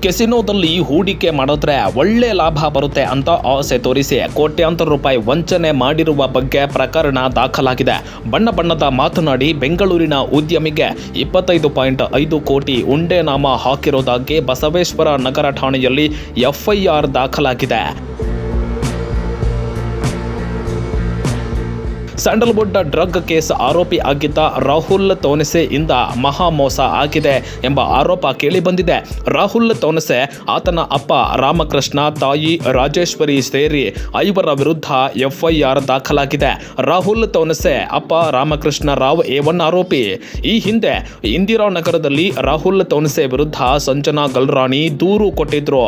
ಕೆಸಿನೋದಲ್ಲಿ ಹೂಡಿಕೆ ಮಾಡಿದ್ರೆ ಒಳ್ಳೆ ಲಾಭ ಬರುತ್ತೆ ಅಂತ ಆಸೆ ತೋರಿಸಿ ಕೋಟ್ಯಾಂತರ ರೂಪಾಯಿ ವಂಚನೆ ಮಾಡಿರುವ ಬಗ್ಗೆ ಪ್ರಕರಣ ದಾಖಲಾಗಿದೆ. ಬಣ್ಣದ ಮಾತನಾಡಿ ಬೆಂಗಳೂರಿನ ಉದ್ಯಮಿಗೆ 25.5 ಕೋಟಿ ಉಂಡೆ ನಾಮ ಹಾಕಿರೋದಾಗಿ ಬಸವೇಶ್ವರ ನಗರ ಠಾಣೆಯಲ್ಲಿ ಎಫ್ಐಆರ್ ದಾಖಲಾಗಿದೆ. ಸ್ಯಾಂಡಲ್ವುಡ್ ಡ್ರಗ್ ಕೇಸ್ ಆರೋಪಿ ಆಗಿದ್ದ ರಾಹುಲ್ ತೋನ್ಸೆ ಇಂದ ಮಹಾ ಮೋಸ ಆಗಿದೆ ಎಂಬ ಆರೋಪ ಕೇಳಿಬಂದಿದೆ. ರಾಹುಲ್ ತೋನ್ಸೆ, ಆತನ ಅಪ್ಪ ರಾಮಕೃಷ್ಣ, ತಾಯಿ ರಾಜೇಶ್ವರಿ ಸೇರಿ 5 ವಿರುದ್ಧ ಎಫ್ಐಆರ್ ದಾಖಲಾಗಿದೆ. ರಾಹುಲ್ ತೋನ್ಸೆ ಅಪ್ಪ ರಾಮಕೃಷ್ಣ ರಾವ್ A1 ಆರೋಪಿ. ಈ ಹಿಂದೆ ಇಂದಿರಾನಗರದಲ್ಲಿ ರಾಹುಲ್ ತೋನ್ಸೆ ವಿರುದ್ಧ ಸಂಜನಾ ಗಲ್ರಾಣಿ ದೂರು ಕೊಟ್ಟಿದ್ರು.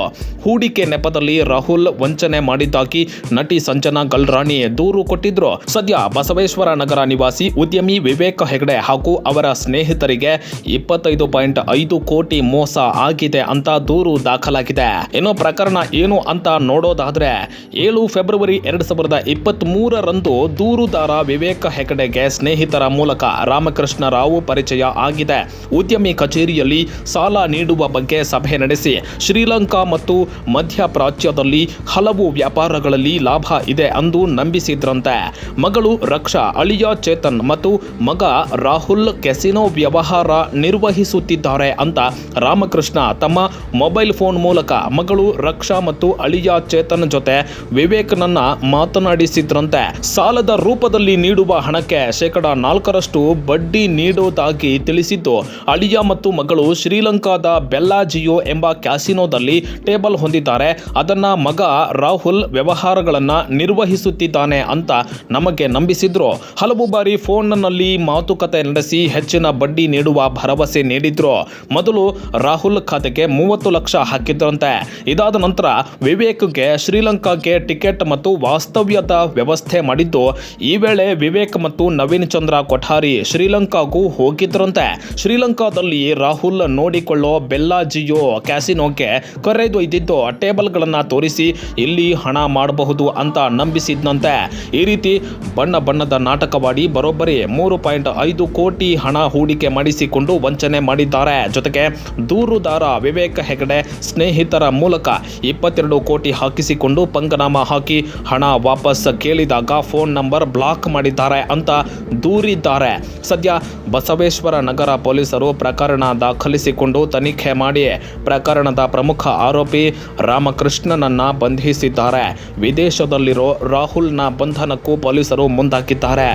ಹೂಡಿಕೆ ನೆಪದಲ್ಲಿ ರಾಹುಲ್ ವಂಚನೆ ಮಾಡಿದ್ದಾಗಿ ನಟಿ ಸಂಜನಾ ಗಲ್ರಾಣಿ ದೂರು ಕೊಟ್ಟಿದ್ರು. ಸದ್ಯ ಬಸವೇಶ್ವರ ನಗರ ನಿವಾಸಿ ಉದ್ಯಮಿ ವಿವೇಕ್ ಹೆಗಡೆ ಹಾಗೂ ಅವರ ಸ್ನೇಹಿತರಿಗೆ 25.5 ಕೋಟಿ ಮೋಸ ಆಗಿದೆ ಅಂತ ದೂರು ದಾಖಲಾಗಿದೆ. ಇನ್ನು ಪ್ರಕರಣ ಏನು ಅಂತ ನೋಡೋದಾದ್ರೆ 7 ಫೆಬ್ರವರಿ 2023ರಂದು ದೂರುದಾರ ವಿವೇಕ್ ಹೆಗಡೆಗೆ ಸ್ನೇಹಿತರ ಮೂಲಕ ರಾಮಕೃಷ್ಣ ರಾವ್ ಪರಿಚಯ ಆಗಿದೆ. ಉದ್ಯಮಿ ಕಚೇರಿಯಲ್ಲಿ ಸಾಲ ನೀಡುವ ಬಗ್ಗೆ ಸಭೆ ನಡೆಸಿ ಶ್ರೀಲಂಕಾ ಮತ್ತು ಮಧ್ಯಪ್ರಾಚ್ಯದಲ್ಲಿ ಹಲವು ವ್ಯಾಪಾರಗಳಲ್ಲಿ ಲಾಭ ಇದೆ ಎಂದು ನಂಬಿಸಿದ್ರಂತೆ. ಮಗಳು ರಕ್ಷಾ, ಅಳಿಯ ಚೇತನ್ ಮತ್ತು ಮಗ ರಾಹುಲ್ ಕೆಸಿನೋ ವ್ಯವಹಾರ ನಿರ್ವಹಿಸುತ್ತಿದ್ದಾರೆ ಅಂತ ರಾಮಕೃಷ್ಣ ತಮ್ಮ ಮೊಬೈಲ್ ಫೋನ್ ಮೂಲಕ ಮಗಳು ರಕ್ಷಾ ಮತ್ತು ಅಳಿಯ ಚೇತನ್ ಜೊತೆ ವಿವೇಕ್ನನ್ನ ಮಾತನಾಡಿಸಿದ್ರಂತೆ. ಸಾಲದ ರೂಪದಲ್ಲಿ ನೀಡುವ ಹಣಕ್ಕೆ 4% ಬಡ್ಡಿ ನೀಡುವುದಾಗಿ ತಿಳಿಸಿದ್ದು, ಅಳಿಯ ಮತ್ತು ಮಗಳು ಶ್ರೀಲಂಕಾದ ಬೆಲ್ಲಾಜಿಯೋ ಎಂಬ ಕ್ಯಾಸಿನೋದಲ್ಲಿ ಟೇಬಲ್ ಹೊಂದಿದ್ದಾರೆ. ಅದನ್ನ ಮಗ ರಾಹುಲ್ ವ್ಯವಹಾರಗಳನ್ನ ನಿರ್ವಹಿಸುತ್ತಿದ್ದಾನೆ ಅಂತ ನಮಗೆ ನಂಬಿಸಿದ್ರು. ಹಲವು ಬಾರಿ ಫೋನ್ನಲ್ಲಿ ಮಾತುಕತೆ ನಡೆಸಿ ಹೆಚ್ಚಿನ ಬಡ್ಡಿ ನೀಡುವ ಭರವಸೆ ನೀಡಿದ್ರು. ಮೊದಲು ರಾಹುಲ್ ಖಾತೆಗೆ 30 ಲಕ್ಷ ಹಾಕಿದ್ರಂತೆ. ಇದಾದ ನಂತರ ವಿವೇಕ್ಗೆ ಶ್ರೀಲಂಕಾಗೆ ಟಿಕೆಟ್ ಮತ್ತು ವಾಸ್ತವ್ಯದ ವ್ಯವಸ್ಥೆ ಮಾಡಿದ್ದು. ಈ ವೇಳೆ ವಿವೇಕ್ ಮತ್ತು ನವೀನ್ ಚಂದ್ರ ಕೊಠಾರಿ ಶ್ರೀಲಂಕಾಗೂ ಹೋಗಿದ್ರಂತೆ. ಶ್ರೀಲಂಕಾದಲ್ಲಿ ರಾಹುಲ್ ನೋಡಿಕೊಳ್ಳೋ ಬೆಲ್ಲಾಜಿಯೋ ಕ್ಯಾಸಿನೋಗೆ ಕರೆದೊಯ್ದಿದ್ದು ಟೇಬಲ್ಗಳನ್ನ ತೋರಿಸಿ ಇಲ್ಲಿ ಹಣ ಮಾಡಬಹುದು ಅಂತ ನಂಬಿಸಿದ್ನಂತೆ. ಈ ರೀತಿ ಬಣ್ಣದ ನಾಟಕವಾಡಿ ಬರೋಬ್ಬರಿ 3.5 ಕೋಟಿ ಹಣ ಹೂಡಿಕೆ ಮಾಡಿಸಿಕೊಂಡು ವಂಚನೆ ಮಾಡಿದ್ದಾರೆ. ಜೊತೆಗೆ ದೂರುದಾರ ವಿವೇಕ್ ಹೆಗಡೆ ಸ್ನೇಹಿತರ ಮೂಲಕ 22 ಕೋಟಿ ಹಾಕಿಸಿಕೊಂಡು ಪಂಗನಾಮ ಹಾಕಿ ಹಣ ವಾಪಸ್ ಕೇಳಿದಾಗ ಫೋನ್ ನಂಬರ್ ಬ್ಲಾಕ್ ಮಾಡಿದ್ದಾರೆ ಅಂತ ದೂರಿದ್ದಾರೆ. ಸದ್ಯ ಬಸವೇಶ್ವರ ನಗರ ಪೊಲೀಸರು ಪ್ರಕರಣ ದಾಖಲಿಸಿಕೊಂಡು ತನಿಖೆ ಮಾಡಿ ಪ್ರಕರಣದ ಪ್ರಮುಖ ಆರೋಪಿ ರಾಮಕೃಷ್ಣನನ್ನ ಬಂಧಿಸಿದ್ದಾರೆ. ವಿದೇಶದಲ್ಲಿರೋ ರಾಹುಲ್ನ ಬಂಧನಕ್ಕೂ ಪೊಲೀಸರು ಮುಂದಾಗಿದ್ದಾರೆ.